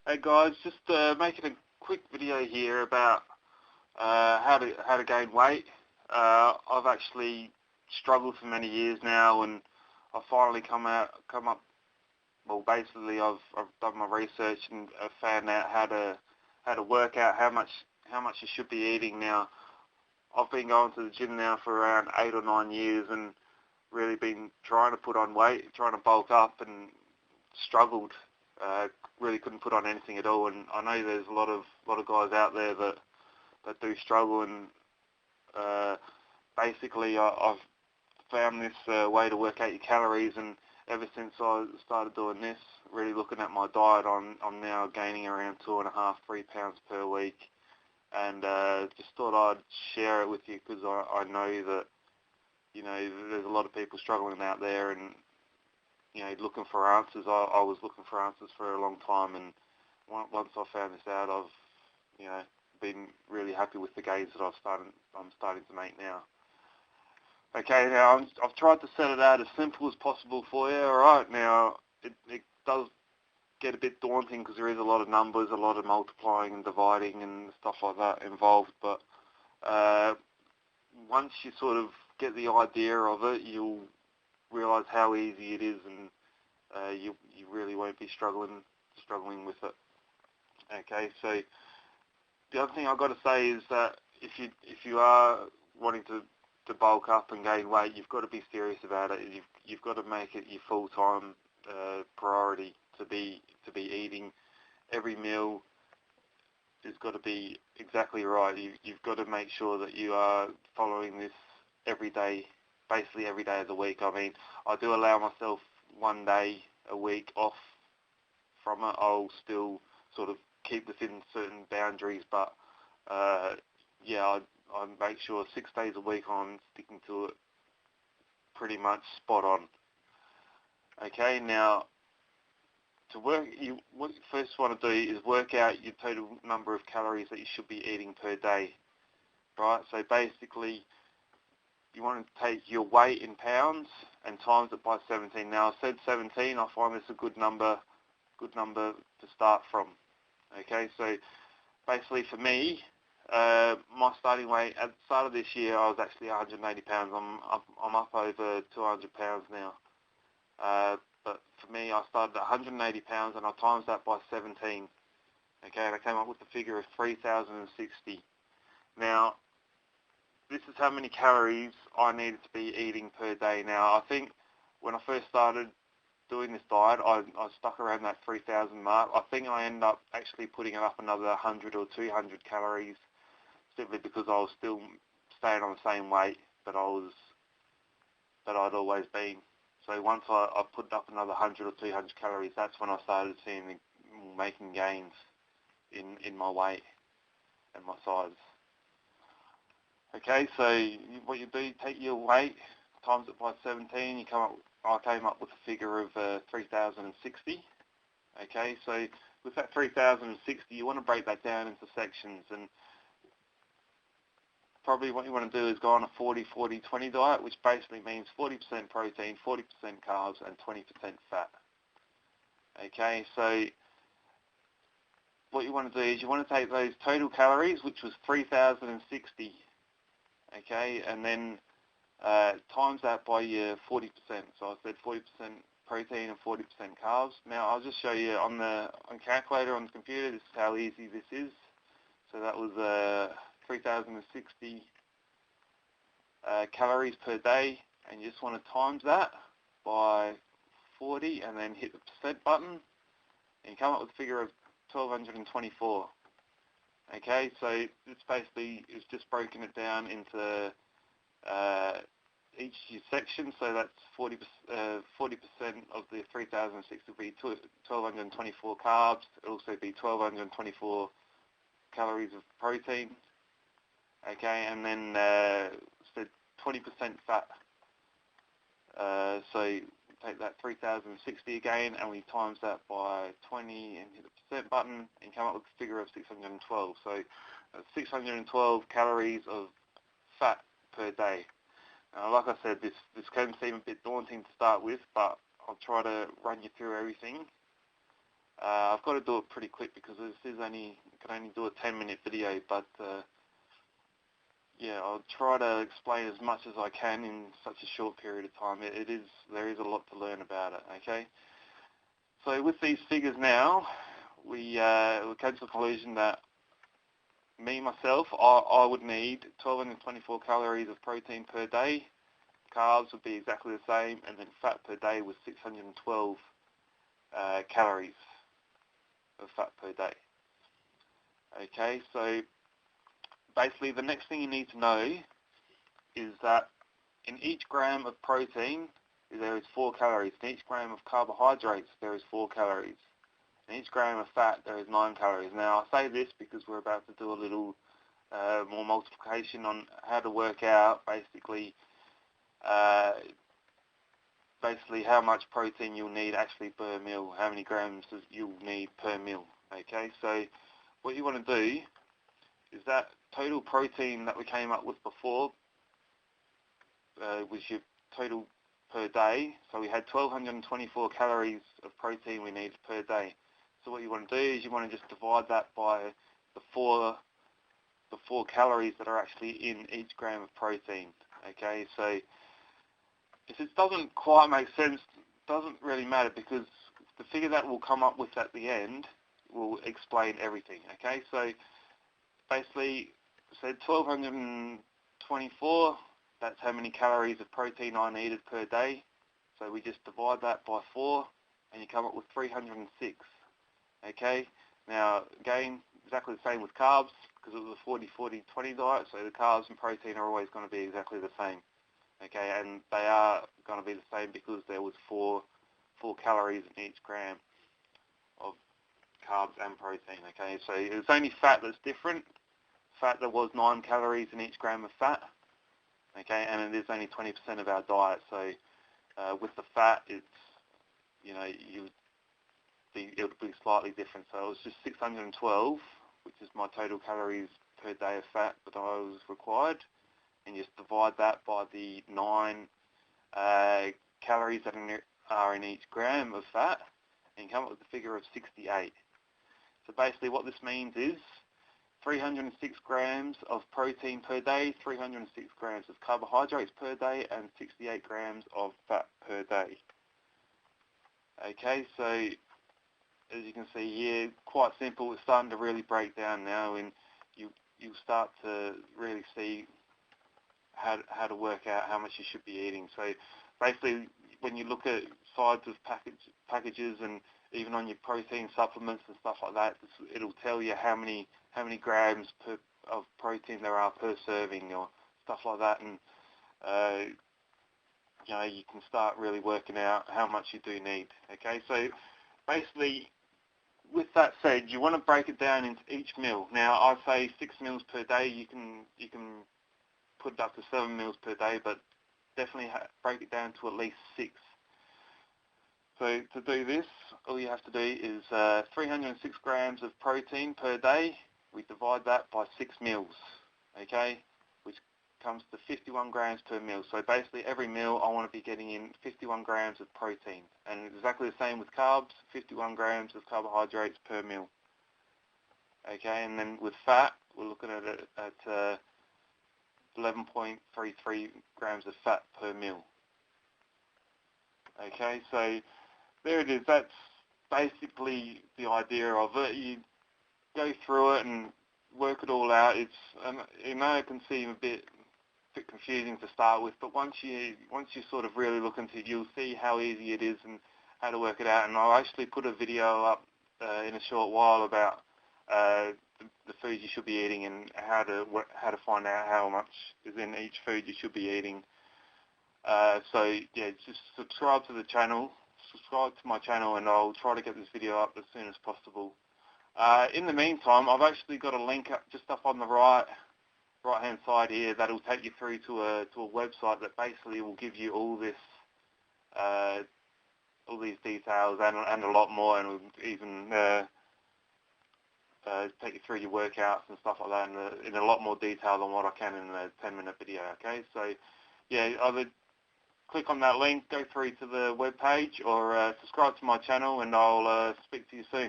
Hey guys, just making a quick video here about how to gain weight. I've actually struggled for many years now, and I finally come up. Well, basically, I've done my research and I've found out how to work out how much you should be eating. Now, I've been going to the gym now for around 8 or 9 years, and really been trying to put on weight, trying to bulk up, and struggled. Really couldn't put on anything at all, and I know there's a lot of guys out there that do struggle, and basically I've found this way to work out your calories, and ever since I started doing this, really looking at my diet, I'm now gaining around 2.5–3 pounds per week, and just thought I'd share it with you because I know that there's a lot of people struggling out there, and looking for answers. I was looking for answers for a long time, and once I found this out, I've been really happy with the gains that I'm starting to make now. Okay, now I've tried to set it out as simple as possible for you. All right, now it does get a bit daunting because there is a lot of numbers, a lot of multiplying and dividing and stuff like that involved. But once you sort of get the idea of it, you'll realise how easy it is, and you really won't be struggling with it. Okay, so the other thing I've got to say is that if you are wanting to bulk up and gain weight, you've got to be serious about it. You've got to make it your full-time priority to be eating. Every meal has got to be exactly right. You've got to make sure that you are following this every day, basically every day of the week. I mean, I do allow myself 1 day a week off from it. I'll still sort of keep within certain boundaries, but yeah, I make sure 6 days a week I'm sticking to it pretty much spot on. Okay, now to work, what you first want to do is work out your total number of calories that you should be eating per day, right? So basically, you want to take your weight in pounds and times it by 17. Now, I said 17. I find this a good number to start from. Okay, so basically for me, my starting weight at the start of this year, I was actually 180 pounds. I'm up over 200 pounds now. But for me, I started at 180 pounds and I times that by 17. Okay, and I came up with the figure of 3,060. Now, this is how many calories I needed to be eating per day. Now, I think when I first started doing this diet, I stuck around that 3,000 mark. I think I ended up actually putting it up another 100 or 200 calories, simply because I was still staying on the same weight that I'd always been. So once I put up another 100 or 200 calories, that's when I started making gains in my weight and my size. Okay, so what you do, you take your weight, times it by 17, I came up with a figure of 3,060. Okay, so with that 3,060, you want to break that down into sections, and probably what you want to do is go on a 40-40-20 diet, which basically means 40% protein, 40% carbs, and 20% fat. Okay, so what you want to do is you want to take those total calories, which was 3,060, okay, and then times that by your 40%. So I said 40% protein and 40% carbs. Now I'll just show you on calculator on the computer. This is how easy this is. So that was 3,060 calories per day, and you just want to times that by 40 and then hit the percent button, and you come up with a figure of 1,224. Okay, so this basically is just broken it down into each section, so that's 40% of the 3,060 will be 1,224 carbs. It'll also be 1,224 calories of protein. Okay, and then 20% fat. So take that 3,060 again, and we times that by 20 and hit the percent button, and come up with a figure of 612. So 612 calories of fat per day. Now, like I said, this can seem a bit daunting to start with, but I'll try to run you through everything. I've got to do it pretty quick because this is can only do a 10-minute video, but yeah, I'll try to explain as much as I can in such a short period of time. There is a lot to learn about it. Okay, so with these figures now, we came to the conclusion that myself, I would need 1,224 calories of protein per day. Carbs would be exactly the same, and then fat per day was 612 calories of fat per day. Okay, so basically the next thing you need to know is that in each gram of protein there is 4 calories. In each gram of carbohydrates there is 4 calories. In each gram of fat there is 9 calories. Now I say this because we're about to do a little more multiplication on how to work out basically how much protein you'll need actually per meal, how many grams you'll need per meal. Okay, so what you want to do is that total protein that we came up with before was your total per day. So we had 1,224 calories of protein we needed per day. So what you want to do is you want to just divide that by the four calories that are actually in each gram of protein. Okay, so if it doesn't quite make sense, it doesn't really matter because the figure that we'll come up with at the end will explain everything. Okay, so basically, said 1,224, that's how many calories of protein I needed per day. So we just divide that by 4 and you come up with 306. Okay, now again, exactly the same with carbs because it was a 40-40-20 diet, so the carbs and protein are always going to be exactly the same. Okay, and they are going to be the same because there was 4 calories in each gram of carbs and protein. Okay, so it's only fat that's different. Fat, there was 9 calories in each gram of fat. Okay, and it is only 20% of our diet. So with the fat, it's it would be slightly different. So it was just 612, which is my total calories per day of fat that I was required, and you just divide that by the 9 calories that are in each gram of fat, and you come up with the figure of 68. So basically what this means is 306 grams of protein per day, 306 grams of carbohydrates per day, and 68 grams of fat per day. Okay, so as you can see here, quite simple. It's starting to really break down now, and you start to really see how to work out how much you should be eating. So basically, when you look at sides of packages and even on your protein supplements and stuff like that, it'll tell you how many grams of protein there are per serving or stuff like that, and you can start really working out how much you do need. Okay, so basically, with that said, you want to break it down into each meal. Now, I say 6 meals per day. You can put it up to 7 meals per day, but definitely break it down to at least 6. So to do this, all you have to do is 306 grams of protein per day. We divide that by 6 meals, okay, which comes to 51 grams per meal. So basically every meal I want to be getting in 51 grams of protein. And exactly the same with carbs, 51 grams of carbohydrates per meal. Okay, and then with fat, we're looking at it at 11.33 grams of fat per meal. Okay, so there it is. That's basically the idea of it. You go through it and work it all out. It can seem a bit confusing to start with, but once you sort of really look into it, you'll see how easy it is and how to work it out. And I'll actually put a video up in a short while about the foods you should be eating and how to find out how much is in each food you should be eating. So yeah, just subscribe to the channel. Subscribe to my channel, and I'll try to get this video up as soon as possible. In the meantime, I've actually got a link up just up on the right-hand side here that'll take you through to a website that basically will give you all these details and a lot more, and will even take you through your workouts and stuff like that in a lot more detail than what I can in a 10-minute video. Okay, so yeah, either click on that link, go through to the web page, or subscribe to my channel, and I'll speak to you soon.